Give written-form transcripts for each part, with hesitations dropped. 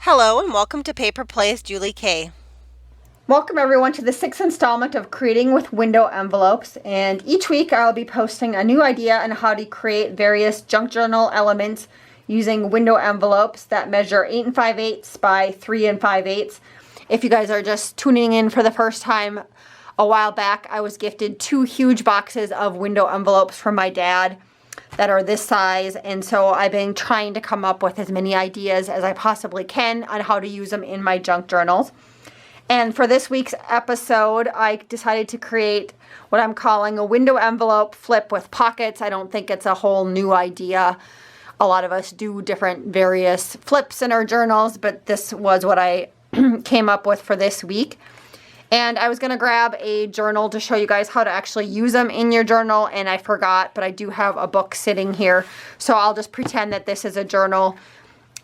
Hello and welcome to Paper Plays Julie K. Welcome everyone to the 6th installment of Creating with Window Envelopes, and each week I'll be posting a new idea on how to create various junk journal elements using window envelopes that measure 8 5/8 by 3 5/8. If you guys are just tuning in for the first time, a while back I was gifted 2 huge boxes of window envelopes from my dad that are this size, and so I've been trying to come up with as many ideas as I possibly can on how to use them in my junk journals. And for this week's episode, I decided to create what I'm calling a window envelope flip with pockets. I don't think it's a whole new idea. A lot of us do different various flips in our journals, but this was what I came up with for this week. And I was going to grab a journal to show you guys how to actually use them in your journal, and I forgot, but I do have a book sitting here. So I'll just pretend that this is a journal.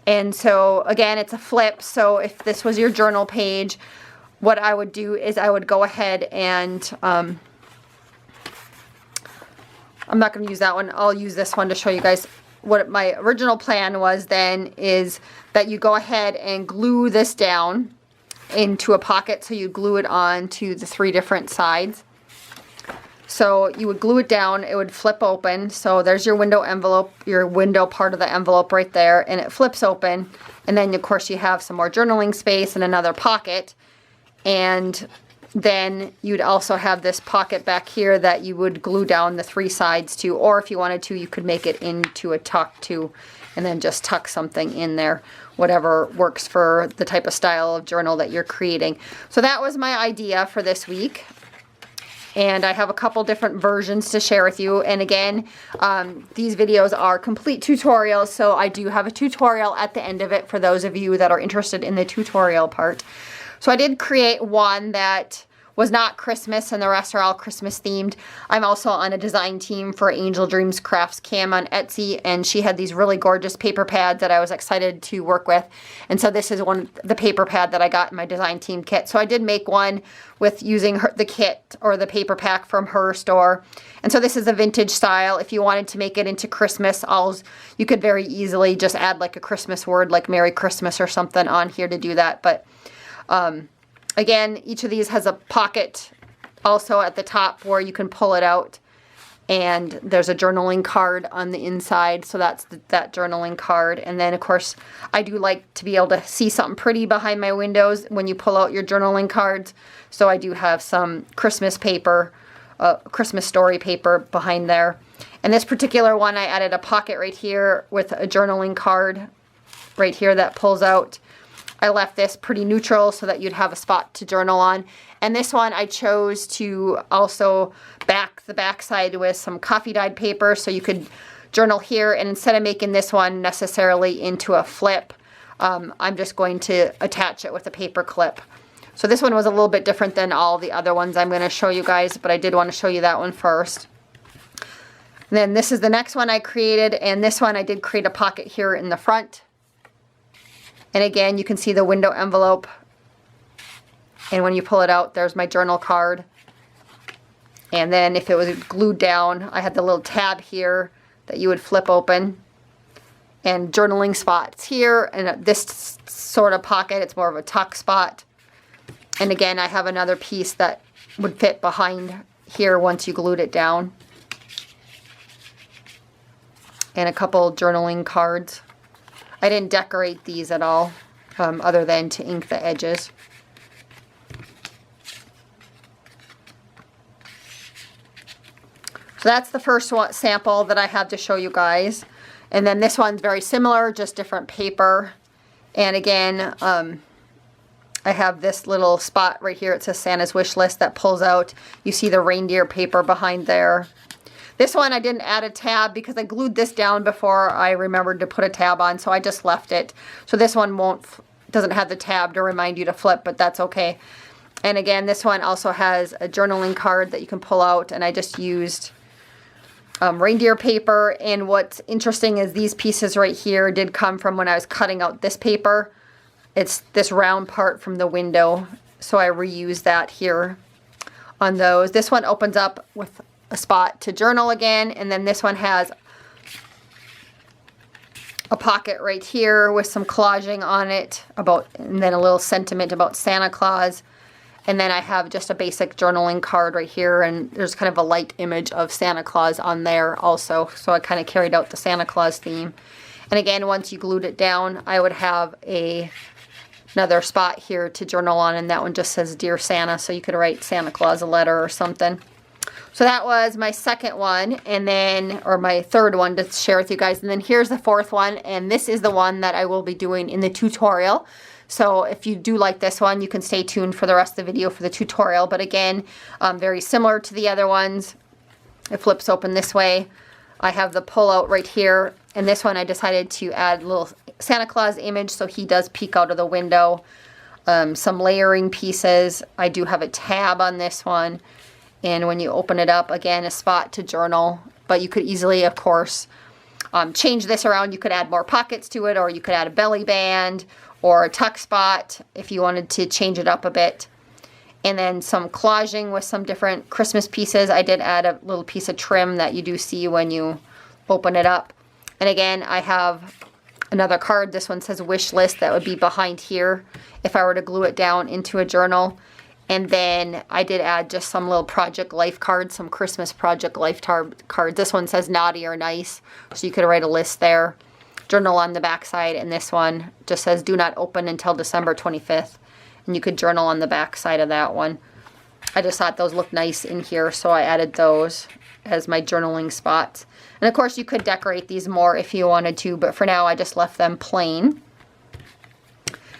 And so again, it's a flip. So if this was your journal page, what I would do is I would go ahead and, I'm not going to use that one. I'll use this one to show you guys what my original plan was then, is that you go ahead and glue this down into a pocket. So you glue it on to the 3 different sides. So you would glue it down, it would flip open. So there's your window envelope, your window part of the envelope right there, and it flips open. And then of course you have some more journaling space and another pocket. And then you'd also have this pocket back here that you would glue down the 3 sides to, or if you wanted to, you could make it into a tuck too, and then just tuck something in there, whatever works for the type of style of journal that you're creating. So that was my idea for this week. And I have a couple different versions to share with you. And again, these videos are complete tutorials, so I do have a tutorial at the end of it for those of you that are interested in the tutorial part. So I did create one that was not Christmas, and the rest are all Christmas themed. I'm also on a design team for Angel Dreams Crafts Cam on Etsy, and she had these really gorgeous paper pads that I was excited to work with. And so this is the paper pad that I got in my design team kit. So I did make one with using the kit or the paper pack from her store. And so this is a vintage style. If you wanted to make it into Christmas, you could very easily just add like a Christmas word like Merry Christmas or something on here to do that. But again, each of these has a pocket also at the top where you can pull it out, and there's a journaling card on the inside, so that's that journaling card. And then of course I do like to be able to see something pretty behind my windows when you pull out your journaling cards, so I do have some Christmas paper, Christmas story paper behind there. And this particular one, I added a pocket right here with a journaling card right here that pulls out. I left this pretty neutral so that you'd have a spot to journal on. And this one I chose to also back the backside with some coffee dyed paper so you could journal here. And instead of making this one necessarily into a flip, I'm just going to attach it with a paper clip. So this one was a little bit different than all the other ones I'm going to show you guys, but I did want to show you that one first. And then this is the next one I created, and this one I did create a pocket here in the front. And again, you can see the window envelope. And when you pull it out, there's my journal card. And then if it was glued down, I had the little tab here that you would flip open. And journaling spots here. And this sort of pocket, it's more of a tuck spot. And again, I have another piece that would fit behind here once you glued it down. And a couple journaling cards. I didn't decorate these at all, other than to ink the edges. So that's the first one, sample that I have to show you guys. And then this one's very similar, just different paper. And again, I have this little spot right here. It says Santa's Wish List that pulls out. You see the reindeer paper behind there. This one I didn't add a tab because I glued this down before I remembered to put a tab on, so I just left it. So this one doesn't have the tab to remind you to flip, but that's okay. And again, this one also has a journaling card that you can pull out, and I just used reindeer paper. And what's interesting is these pieces right here did come from when I was cutting out this paper. It's this round part from the window, so I reused that here on those. This one opens up with a spot to journal again, and then this one has a pocket right here with some collaging on it about, and then a little sentiment about Santa Claus. And then I have just a basic journaling card right here, and there's kind of a light image of Santa Claus on there also. So I kind of carried out the Santa Claus theme. And again, once you glued it down, I would have another spot here to journal on, and that one just says Dear Santa, so you could write Santa Claus a letter or something. So that was my second one, and then, or my third one to share with you guys. And then here's the fourth one, and this is the one that I will be doing in the tutorial. So if you do like this one, you can stay tuned for the rest of the video for the tutorial. But again, very similar to the other ones. It flips open this way. I have the pull out right here. And this one I decided to add a little Santa Claus image so he does peek out of the window. Some layering pieces. I do have a tab on this one. And when you open it up, again, a spot to journal. But you could easily, of course, change this around. You could add more pockets to it, or you could add a belly band or a tuck spot if you wanted to change it up a bit. And then some collaging with some different Christmas pieces. I did add a little piece of trim that you do see when you open it up. And again, I have another card. This one says wish list. That would be behind here if I were to glue it down into a journal. And then I did add just some little project life cards, some Christmas project life cards. This one says naughty or nice, so you could write a list there. Journal on the back side, and this one just says do not open until December 25th. And you could journal on the back side of that one. I just thought those looked nice in here, so I added those as my journaling spots. And of course you could decorate these more if you wanted to, but for now I just left them plain.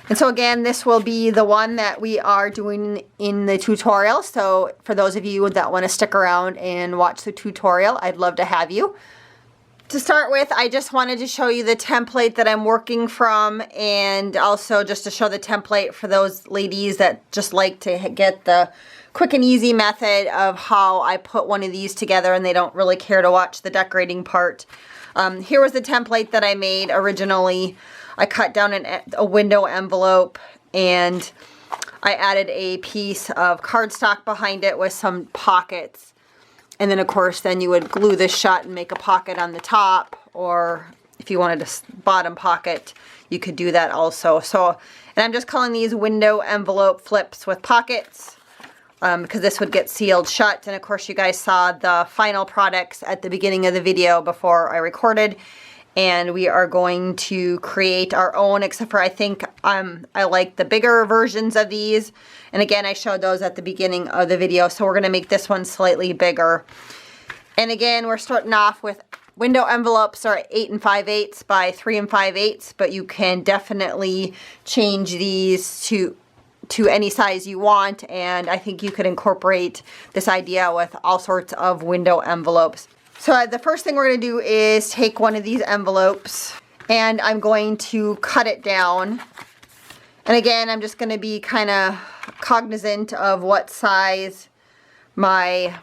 And so again, this will be the one that we are doing in the tutorial. So for those of you that want to stick around and watch the tutorial, I'd love to have you. To start with, I just wanted to show you the template that I'm working from, and also just to show the template for those ladies that just like to get the quick and easy method of how I put one of these together and they don't really care to watch the decorating part. Here was the template that I made originally. I cut down a window envelope, and I added a piece of cardstock behind it with some pockets. And then of course, then you would glue this shut and make a pocket on the top, or if you wanted a bottom pocket, you could do that also. So, and I'm just calling these window envelope flips with pockets because this would get sealed shut. And of course, you guys saw the final products at the beginning of the video before I recorded. And we are going to create our own, except for I think I like the bigger versions of these. And again, I showed those at the beginning of the video. So we're going to make this one slightly bigger. And again, we're starting off with window envelopes are 8 5/8 by 3 5/8, but you can definitely change these to any size you want. And I think you could incorporate this idea with all sorts of window envelopes. So the first thing we're going to do is take one of these envelopes, and I'm going to cut it down. And again, I'm just going to be kind of cognizant of what size my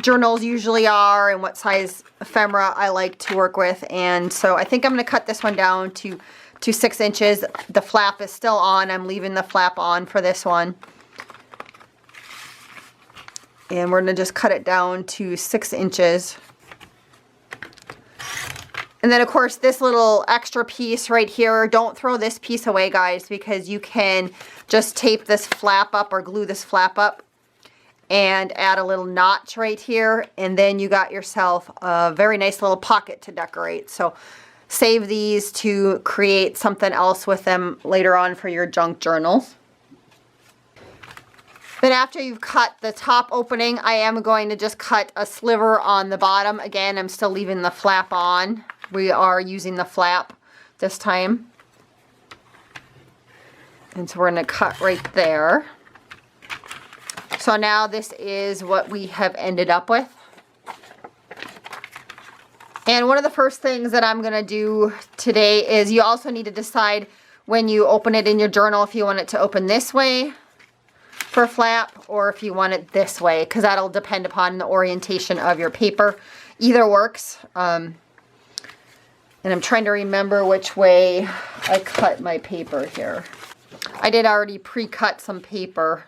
journals usually are and what size ephemera I like to work with. And so I think I'm going to cut this one down to 6 inches. The flap is still on. I'm leaving the flap on for this one. And we're going to just cut it down to 6 inches. And then of course this little extra piece right here, don't throw this piece away, guys, because you can just tape this flap up or glue this flap up and add a little notch right here. And then you got yourself a very nice little pocket to decorate. So save these to create something else with them later on for your junk journals. Then after you've cut the top opening, I am going to just cut a sliver on the bottom. Again, I'm still leaving the flap on. We are using the flap this time. And so we're going to cut right there. So now this is what we have ended up with. And one of the first things that I'm going to do today is you also need to decide when you open it in your journal if you want it to open this way for a flap, or if you want it this way, because that'll depend upon the orientation of your paper. Either works. And I'm trying to remember which way I cut my paper here. I did already pre-cut some paper.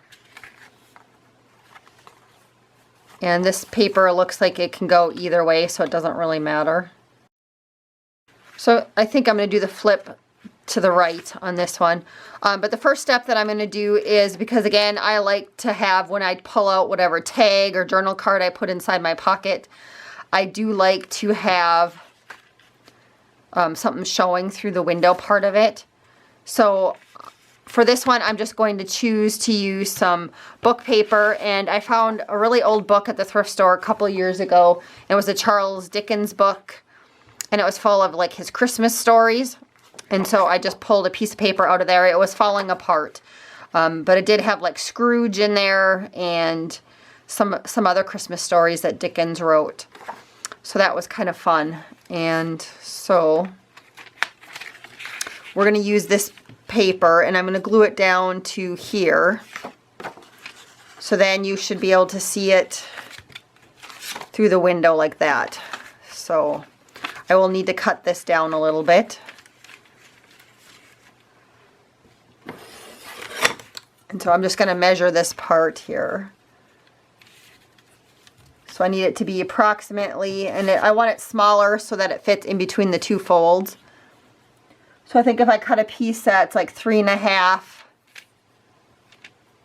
And this paper looks like it can go either way, so it doesn't really matter. So I think I'm going to do the flip to the right on this one. But the first step that I'm going to do is, because again, I like to have, when I pull out whatever tag or journal card I put inside my pocket, I do like to have something showing through the window part of it. So for this one, I'm just going to choose to use some book paper, and I found a really old book at the thrift store a couple years ago. It was a Charles Dickens book, and it was full of like his Christmas stories. And so I just pulled a piece of paper out of there. It was falling apart, but it did have like Scrooge in there and some other Christmas stories that Dickens wrote. So that was kind of fun. And so we're going to use this paper, and I'm going to glue it down to here. So then you should be able to see it through the window like that. So I will need to cut this down a little bit. And so I'm just going to measure this part here. So I need it to be approximately, and I want it smaller so that it fits in between the two folds. So I think if I cut a piece that's like 3.5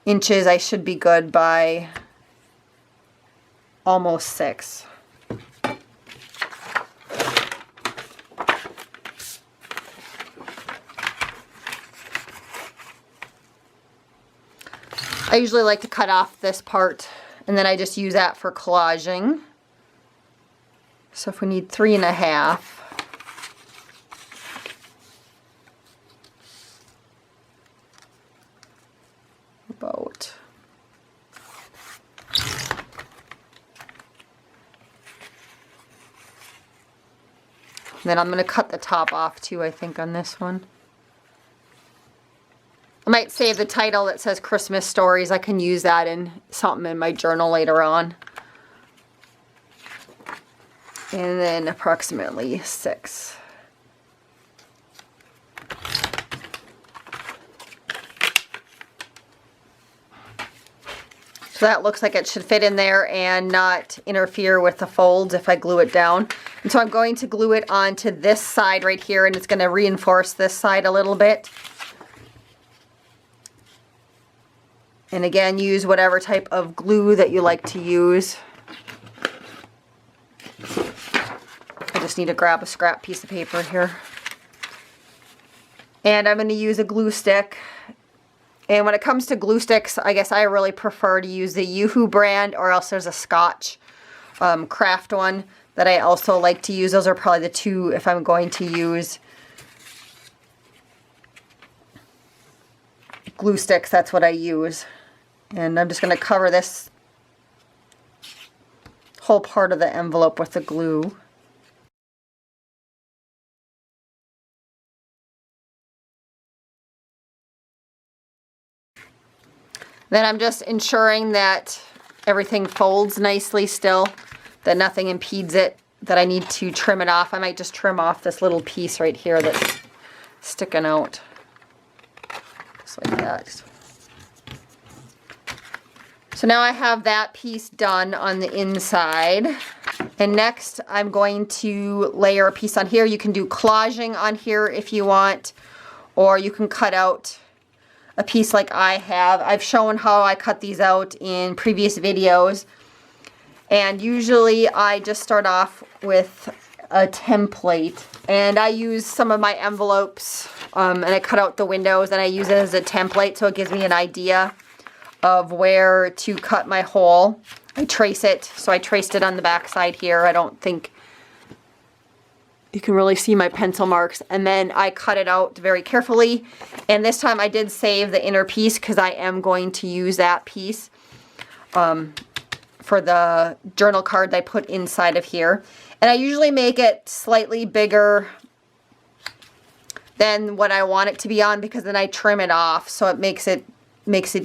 inches, I should be good by almost 6. I usually like to cut off this part, and then I just use that for collaging. So if we need 3.5, about. Then I'm going to cut the top off too, I think, on this one. I might save the title that says Christmas Stories. I can use that in something in my journal later on. And then approximately 6. So that looks like it should fit in there and not interfere with the folds if I glue it down. And so I'm going to glue it onto this side right here, and it's going to reinforce this side a little bit. And again, use whatever type of glue that you like to use. I just need to grab a scrap piece of paper here. And I'm going to use a glue stick. And when it comes to glue sticks, I guess I really prefer to use the Yoo-Hoo brand, or else there's a Scotch craft one that I also like to use. Those are probably the two if I'm going to use glue sticks. That's what I use. And I'm just going to cover this whole part of the envelope with the glue. Then I'm just ensuring that everything folds nicely still, that nothing impedes it, that I need to trim it off. I might just trim off this little piece right here that's sticking out. Just like that. So now I have that piece done on the inside. And next I'm going to layer a piece on here. You can do collaging on here if you want, or you can cut out a piece like I have. I've shown how I cut these out in previous videos. And usually I just start off with a template. And I use some of my envelopes and I cut out the windows and I use it as a template so it gives me an idea of where to cut my hole. I trace it, so I traced it on the back side here. I don't think you can really see my pencil marks. And then I cut it out very carefully. And this time I did save the inner piece because I am going to use that piece for the journal card that I put inside of here. And I usually make it slightly bigger than what I want it to be on, because then I trim it off so it makes it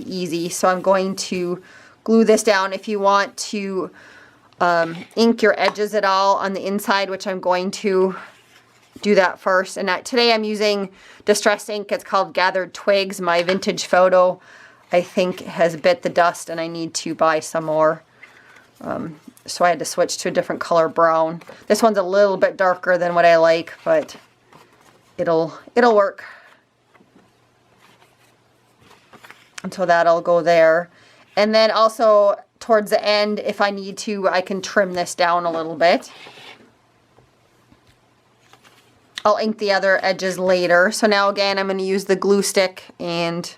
easy. So I'm going to glue this down. If you want to ink your edges at all on the inside, which I'm going to do that first. And today I'm using distressed ink. It's called Gathered Twigs. My vintage photo, I think, has bit the dust and I need to buy some more. So I had to switch to a different color brown. This one's a little bit darker than what I like, but it'll work. And so that'll go there. And then also towards the end, if I need to, I can trim this down a little bit. I'll ink the other edges later. So now again, I'm going to use the glue stick and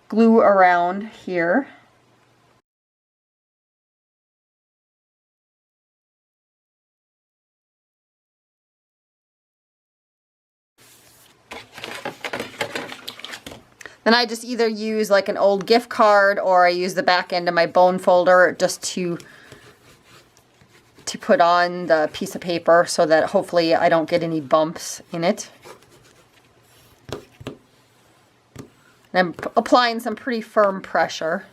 glue around here. Then I just either use like an old gift card, or I use the back end of my bone folder just to put on the piece of paper so that hopefully I don't get any bumps in it. And I'm applying some pretty firm pressure.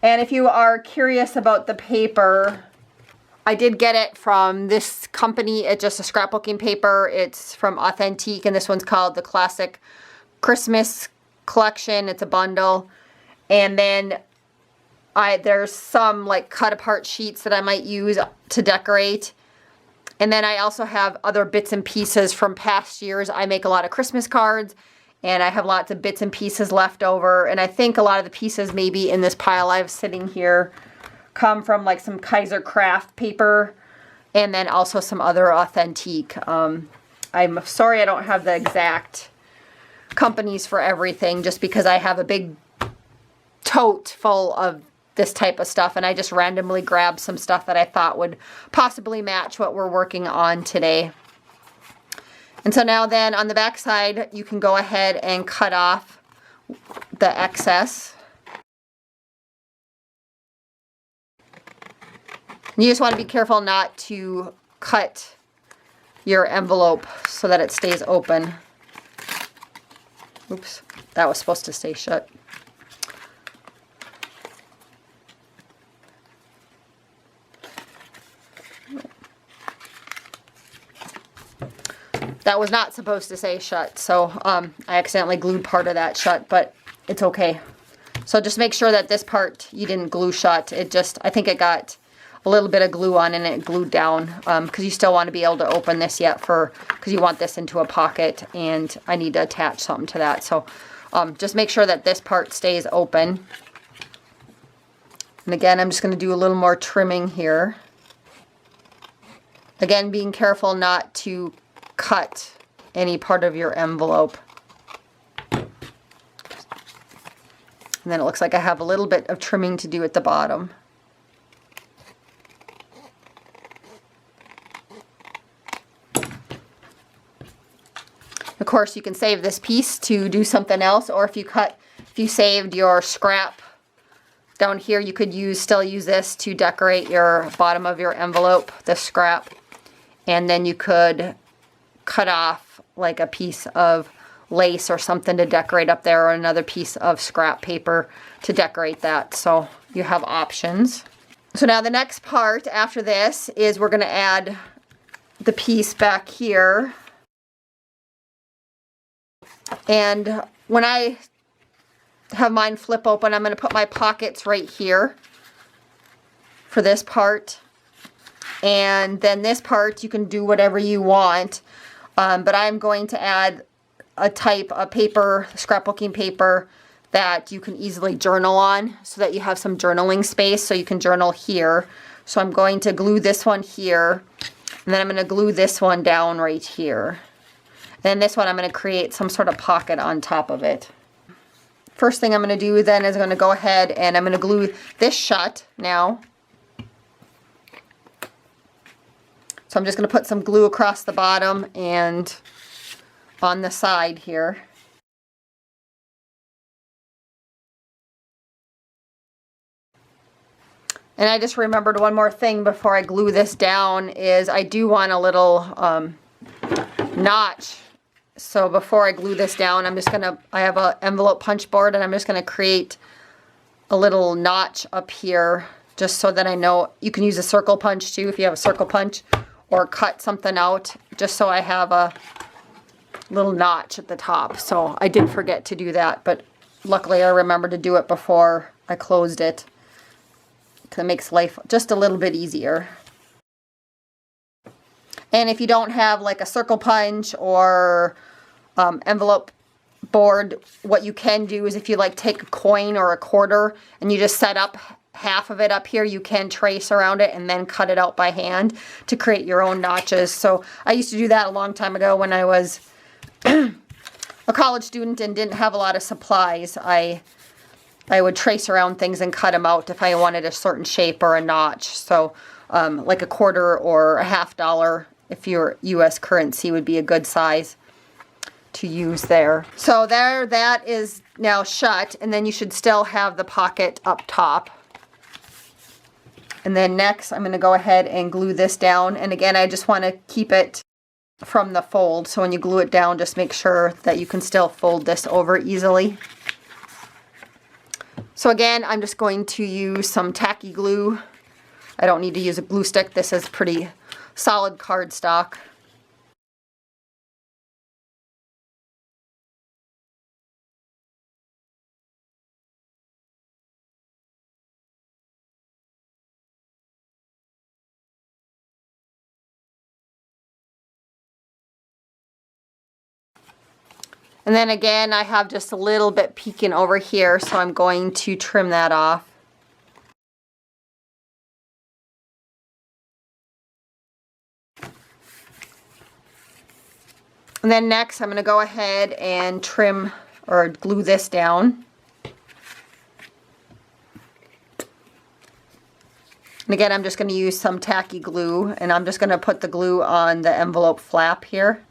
And if you are curious about the paper, I did get it from this company. It's just a scrapbooking paper. It's from Authentique, and this one's called the Classic Christmas Collection. It's a bundle. And then there's some like cut apart sheets that I might use to decorate. And then I also have other bits and pieces from past years. I make a lot of Christmas cards, and I have lots of bits and pieces left over. And I think a lot of the pieces maybe in this pile I have sitting here come from like some Kaiser craft paper, and then also some other Authentique. I'm sorry I don't have the exact companies for everything, just because I have a big tote full of this type of stuff, and I just randomly grabbed some stuff that I thought would possibly match what we're working on today. And so now then on the back side, you can go ahead and cut off the excess. You just want to be careful not to cut your envelope so that it stays open. Oops, that was supposed to stay shut. That was not supposed to say shut, so I accidentally glued part of that shut, but it's okay. So just make sure that this part you didn't glue shut. I think it got a little bit of glue on and it glued down, because you still want to be able to open this because you want this into a pocket, and I need to attach something to that. So just make sure that this part stays open. And again, I'm just going to do a little more trimming here. Again, being careful not to cut any part of your envelope. And then it looks like I have a little bit of trimming to do at the bottom. Of course, you can save this piece to do something else, or if you saved your scrap down here, you could still use this to decorate your bottom of your envelope, the scrap. And then you could cut off like a piece of lace or something to decorate up there, or another piece of scrap paper to decorate that. So you have options. So now the next part after this is we're going to add the piece back here. And when I have mine flip open, I'm going to put my pockets right here for this part. And then this part you can do whatever you want. But I'm going to add a type of paper, scrapbooking paper, that you can easily journal on, so that you have some journaling space, so you can journal here. So I'm going to glue this one here, and then I'm going to glue this one down right here. Then this one I'm going to create some sort of pocket on top of it. First thing I'm going to do then is I'm going to go ahead and I'm going to glue this shut now. So I'm just going to put some glue across the bottom and on the side here. And I just remembered one more thing before I glue this down, is I do want a little notch. So before I glue this down, I have an envelope punch board, and I'm just going to create a little notch up here, just so that I know. You can use a circle punch too if you have a circle punch, or cut something out, just so I have a little notch at the top. So I did forget to do that, but luckily I remembered to do it before I closed it, because it makes life just a little bit easier. And if you don't have like a circle punch or envelope board, what you can do is if you like take a coin or a quarter and you just set up half of it up here, you can trace around it and then cut it out by hand to create your own notches. So I used to do that a long time ago when I was a college student and didn't have a lot of supplies. I would trace around things and cut them out if I wanted a certain shape or a notch. So like a quarter or a $50, if your US currency, would be a good size to use there. So there, that is now shut, and then you should still have the pocket up top. And then next I'm going to go ahead and glue this down, and again I just want to keep it from the fold, so when you glue it down just make sure that you can still fold this over easily. So again, I'm just going to use some tacky glue. I don't need to use a glue stick. This is pretty solid cardstock. And then again, I have just a little bit peeking over here, so I'm going to trim that off. And then next, I'm going to go ahead and trim or glue this down. And again, I'm just going to use some tacky glue, and I'm just going to put the glue on the envelope flap here.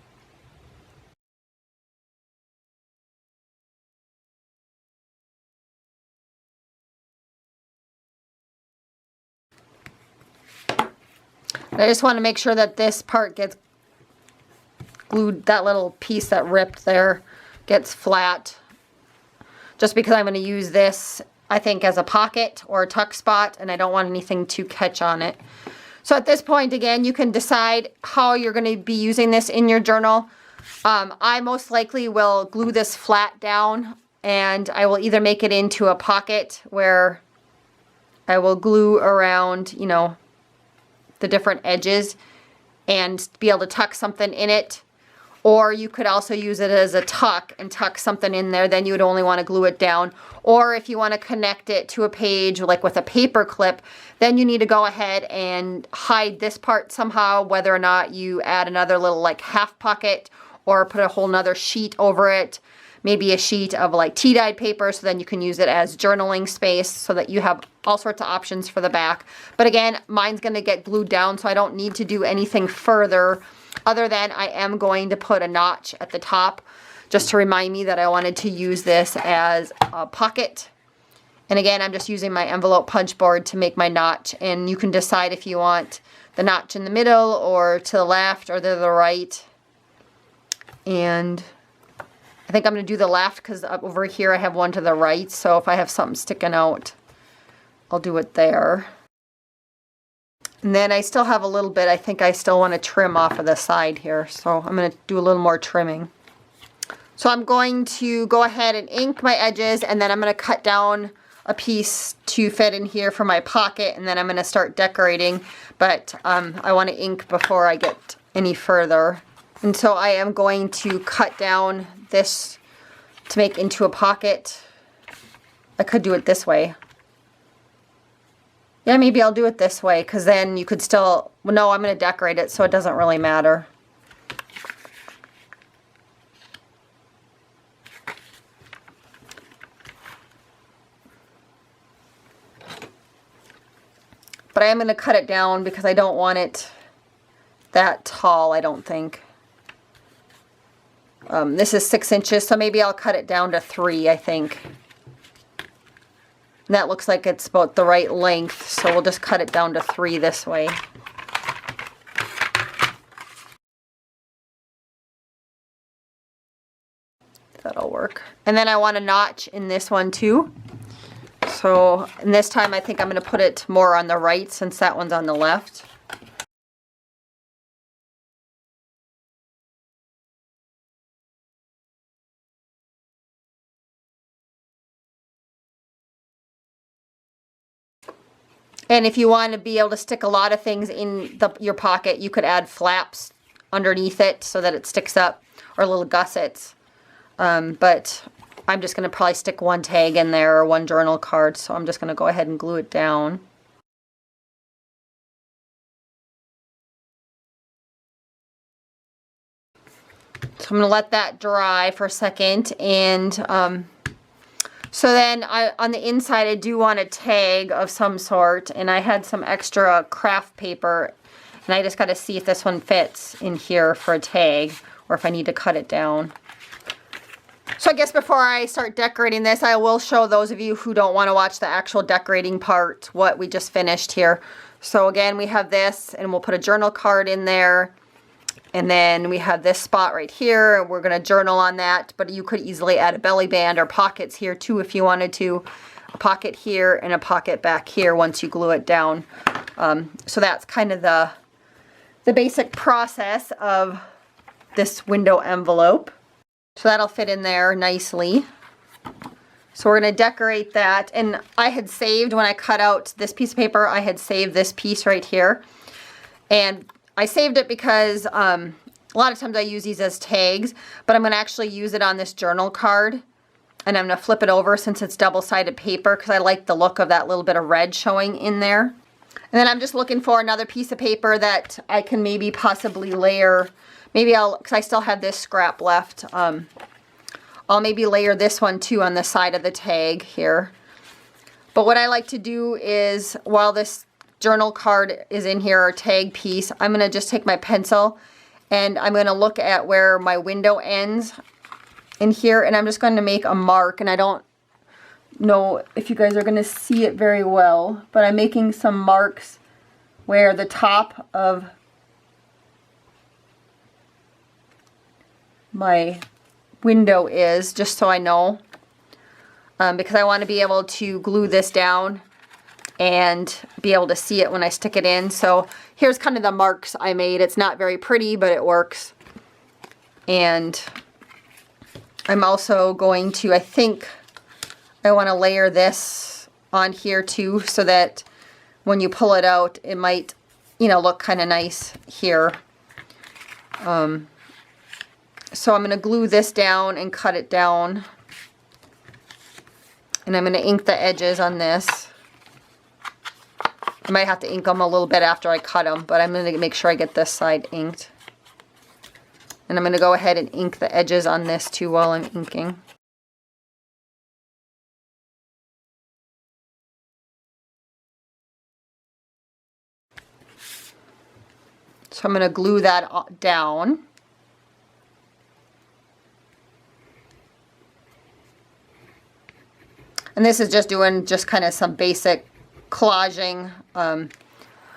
I just want to make sure that this part gets glued, that little piece that ripped there gets flat. Just because I'm going to use this, I think, as a pocket or a tuck spot, and I don't want anything to catch on it. So at this point, again, you can decide how you're going to be using this in your journal. I most likely will glue this flat down, and I will either make it into a pocket where I will glue around, you know, the different edges and be able to tuck something in it. Or you could also use it as a tuck and tuck something in there. Then you would only want to glue it down. Or if you want to connect it to a page like with a paper clip, then you need to go ahead and hide this part somehow, whether or not you add another little like half pocket or put a whole nother sheet over it. Maybe a sheet of like tea-dyed paper, so then you can use it as journaling space, so that you have all sorts of options for the back. But again, mine's going to get glued down, so I don't need to do anything further other than I am going to put a notch at the top just to remind me that I wanted to use this as a pocket. And again, I'm just using my envelope punch board to make my notch, and you can decide if you want the notch in the middle or to the left or to the right. And I think I'm going to do the left because up over here I have one to the right, so if I have something sticking out, I'll do it there. And then I still have a little bit, I think I still want to trim off of the side here, so I'm going to do a little more trimming. So I'm going to go ahead and ink my edges, and then I'm going to cut down a piece to fit in here for my pocket, and then I'm going to start decorating, but I want to ink before I get any further. And so I am going to cut down this to make into a pocket. I could do it this way. Yeah, maybe I'll do it this way, because then you could still, well, no, I'm going to decorate it, so it doesn't really matter. But I am going to cut it down because I don't want it that tall, I don't think. This is 6 inches, so maybe I'll cut it down to 3, I think. And that looks like it's about the right length, so we'll just cut it down to 3 this way. That'll work. And then I want a notch in this one too. So, and this time I think I'm going to put it more on the right since that one's on the left. And if you want to be able to stick a lot of things in your pocket, you could add flaps underneath it so that it sticks up, or little gussets. But I'm just going to probably stick one tag in there or one journal card, so I'm just going to go ahead and glue it down. So I'm going to let that dry for a second, and so then on the inside I do want a tag of some sort, and I had some extra craft paper, and I just got to see if this one fits in here for a tag or if I need to cut it down. So I guess before I start decorating this, I will show those of you who don't want to watch the actual decorating part what we just finished here. So again, we have this, and we'll put a journal card in there. And then we have this spot right here. We're going to journal on that, but you could easily add a belly band or pockets here too if you wanted to. A pocket here and a pocket back here once you glue it down. So that's kind of the basic process of this window envelope. So that'll fit in there nicely. So we're going to decorate that. And I had saved, when I cut out this piece of paper, I had saved this piece right here. And I saved it because a lot of times I use these as tags, but I'm going to actually use it on this journal card. And I'm going to flip it over since it's double-sided paper because I like the look of that little bit of red showing in there. And then I'm just looking for another piece of paper that I can maybe possibly layer. Maybe because I still have this scrap left, I'll maybe layer this one too on the side of the tag here. But what I like to do is, while this journal card is in here, or tag piece, I'm going to just take my pencil and I'm going to look at where my window ends in here, and I'm just going to make a mark. And I don't know if you guys are going to see it very well, but I'm making some marks where the top of my window is, just so I know, because I want to be able to glue this down and be able to see it when I stick it in. So here's kind of the marks I made. It's not very pretty, but it works. And I'm also going to, I think I want to layer this on here too, so that when you pull it out, it might, you know, look kind of nice here. So I'm going to glue this down and cut it down. And I'm going to ink the edges on this. I might have to ink them a little bit after I cut them, but I'm going to make sure I get this side inked. And I'm going to go ahead and ink the edges on this too while I'm inking. So I'm going to glue that down. And this is just doing kind of some basic collaging. I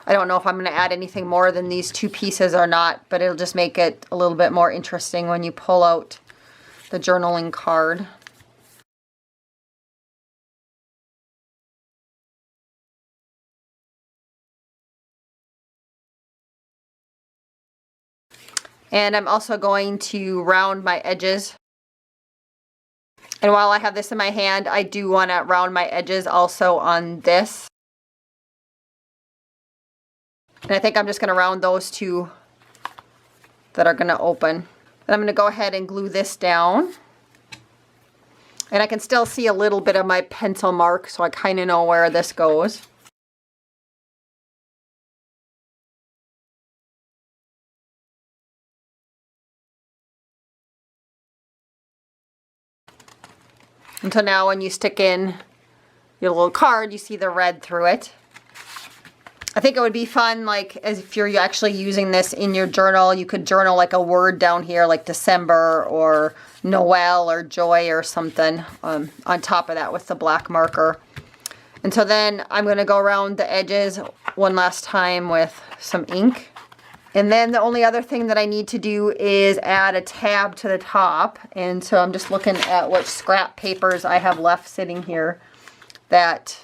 don't know if I'm going to add anything more than these two pieces or not, but it'll just make it a little bit more interesting when you pull out the journaling card. And I'm also going to round my edges. And while I have this in my hand, I do want to round my edges also on this. And I think I'm just going to round those two that are going to open. And I'm going to go ahead and glue this down. And I can still see a little bit of my pencil mark, so I kind of know where this goes. And so now when you stick in your little card, you see the red through it. I think it would be fun, like, as if you're actually using this in your journal, you could journal like a word down here, like December or Noel or joy or something on top of that with the black marker. And so then I'm going to go around the edges one last time with some ink. And then the only other thing that I need to do is add a tab to the top. And so I'm just looking at what scrap papers I have left sitting here that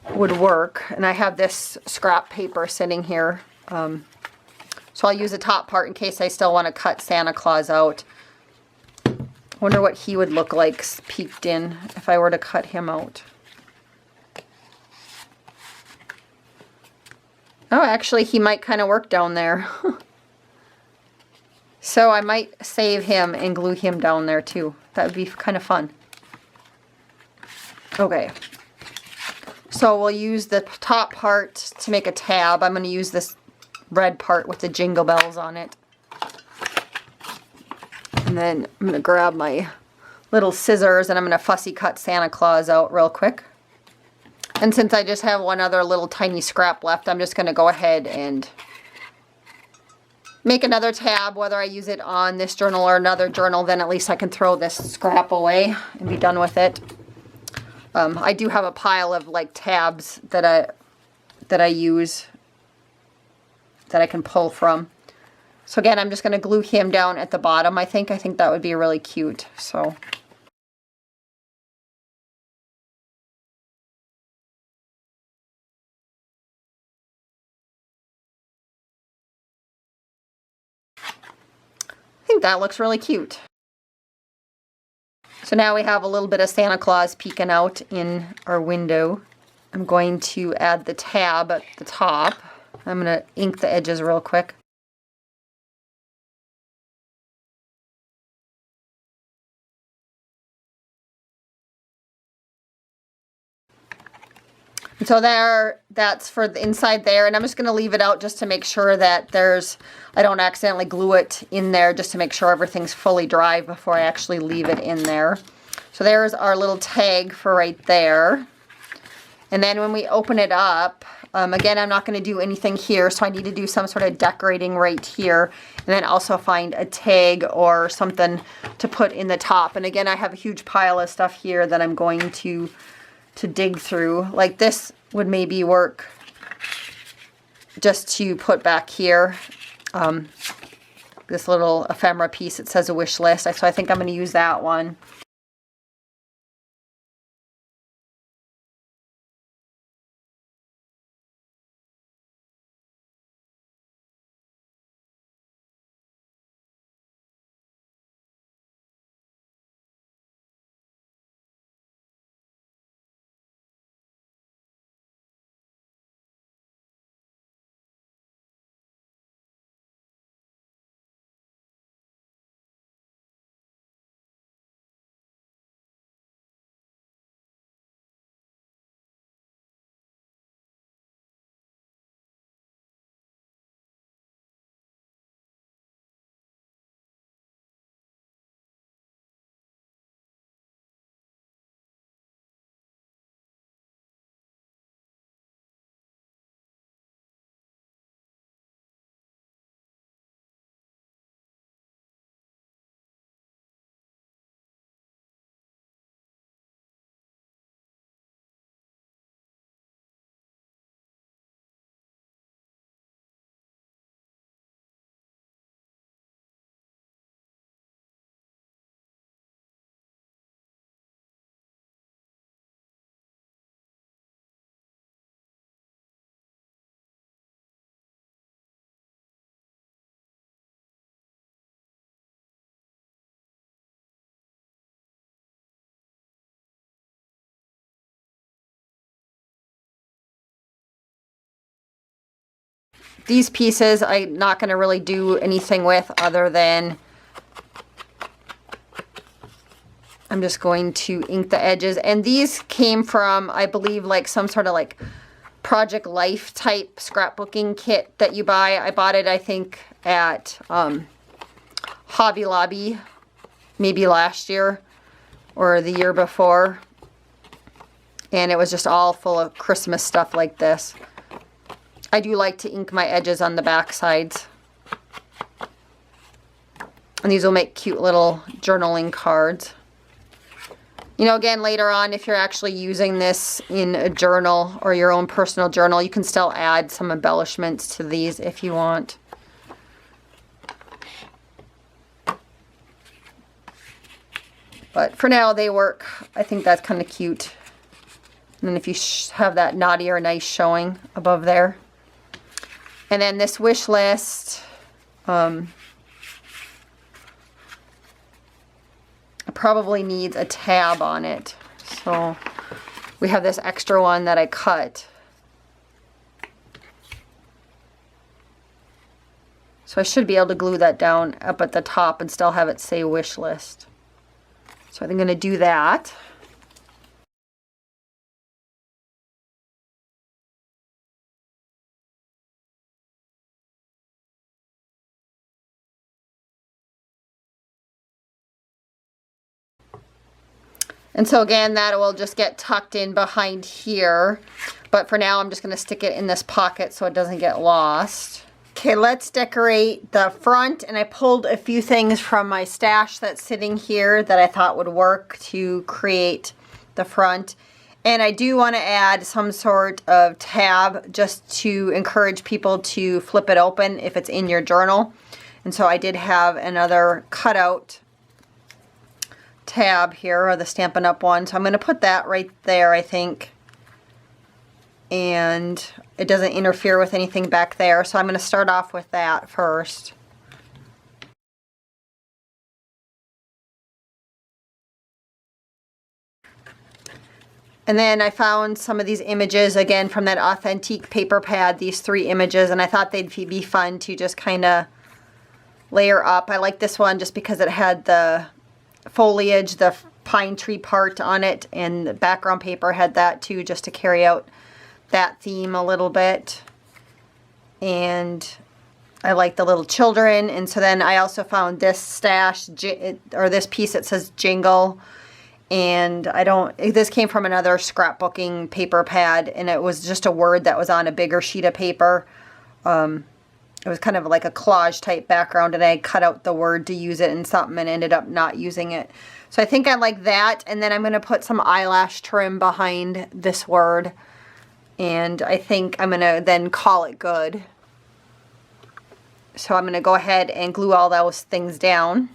would work. And I have this scrap paper sitting here. So I'll use the top part in case I still want to cut Santa Claus out. Wonder what he would look like peeked in if I were to cut him out. Oh, actually, he might kind of work down there. So I might save him and glue him down there too. That would be kind of fun. Okay. So we'll use the top part to make a tab. I'm going to use this red part with the jingle bells on it. And then I'm going to grab my little scissors and I'm going to fussy cut Santa Claus out real quick. And since I just have one other little tiny scrap left, I'm just going to go ahead and make another tab, whether I use it on this journal or another journal, then at least I can throw this scrap away and be done with it. I do have a pile of like tabs that I use that I can pull from. So again, I'm just going to glue him down at the bottom, I think. I think that would be really cute. So I think that looks really cute. So now we have a little bit of Santa Claus peeking out in our window. I'm going to add the tab at the top. I'm going to ink the edges real quick. And so that's for the inside there, and I'm just going to leave it out just to make sure that I don't accidentally glue it in there, just to make sure everything's fully dry before I actually leave it in there. So there's our little tag for right there. And then when we open it up, again, I'm not going to do anything here, so I need to do some sort of decorating right here, and then also find a tag or something to put in the top. And again, I have a huge pile of stuff here that I'm going to dig through. Like this would maybe work just to put back here. This little ephemera piece, it says a wish list, so I think I'm going to use that one. These pieces I'm not going to really do anything with other than I'm just going to ink the edges. And these came from, I believe, like some sort of like Project Life type scrapbooking kit that you buy. I bought it, I think, at Hobby Lobby maybe last year or the year before. And it was just all full of Christmas stuff like this. I do like to ink my edges on the back sides. And these will make cute little journaling cards. You know, again, later on, if you're actually using this in a journal or your own personal journal, you can still add some embellishments to these if you want. But for now, they work. I think that's kind of cute. And then if you have that naughty or nice showing above there. And then this wish list, probably needs a tab on it. So we have this extra one that I cut. So I should be able to glue that down up at the top and still have it say wish list. So I'm going to do that. And so again, that will just get tucked in behind here. But for now, I'm just going to stick it in this pocket so it doesn't get lost. Okay, let's decorate the front. And I pulled a few things from my stash that's sitting here that I thought would work to create the front. And I do want to add some sort of tab just to encourage people to flip it open if it's in your journal. And so I did have another cutout tab here, or the Stampin' Up! One. So I'm going to put that right there, I think. And it doesn't interfere with anything back there. So I'm going to start off with that first. And then I found some of these images, again, from that Authentique paper pad, these 3 images, and I thought they'd be fun to just kind of layer up. I like this one just because it had the foliage, the pine tree part on it, and the background paper had that too, just to carry out that theme a little bit. And I like the little children. And so then I also found this stash, or this piece that says jingle. And this came from another scrapbooking paper pad, and it was just a word that was on a bigger sheet of paper. It was kind of like a collage type background, and I cut out the word to use it in something and ended up not using it. So I think I like that. And then I'm going to put some eyelash trim behind this word. And I think I'm going to then call it good. So I'm going to go ahead and glue all those things down.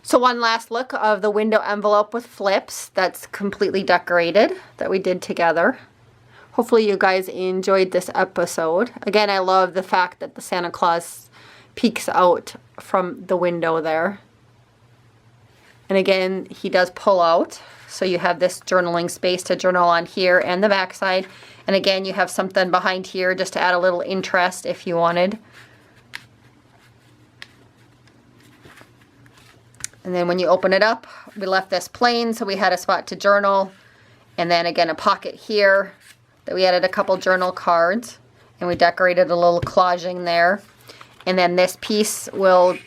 So one last look of the window envelope with flips that's completely decorated that we did together. Hopefully you guys enjoyed this episode. Again, I love the fact that the Santa Claus peeks out from the window there. And again, he does pull out. So you have this journaling space to journal on here and the back side. And again, you have something behind here just to add a little interest if you wanted. And then when you open it up, we left this plain, so we had a spot to journal. And then again, a pocket here that we added a couple journal cards. And we decorated a little collaging there. And then this piece will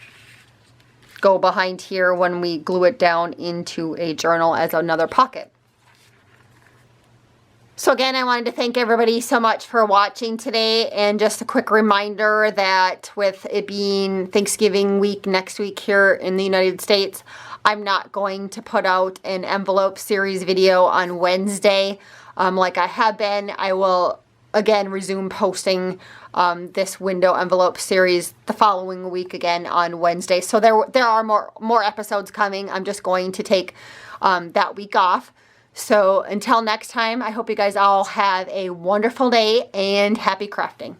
go behind here when we glue it down into a journal as another pocket. So again, I wanted to thank everybody so much for watching today, and just a quick reminder that with it being Thanksgiving week next week here in the United States, I'm not going to put out an envelope series video on Wednesday like I have been. I will again resume posting this window envelope series the following week again on Wednesday. So there are more episodes coming. I'm just going to take that week off. So until next time, I hope you guys all have a wonderful day and happy crafting.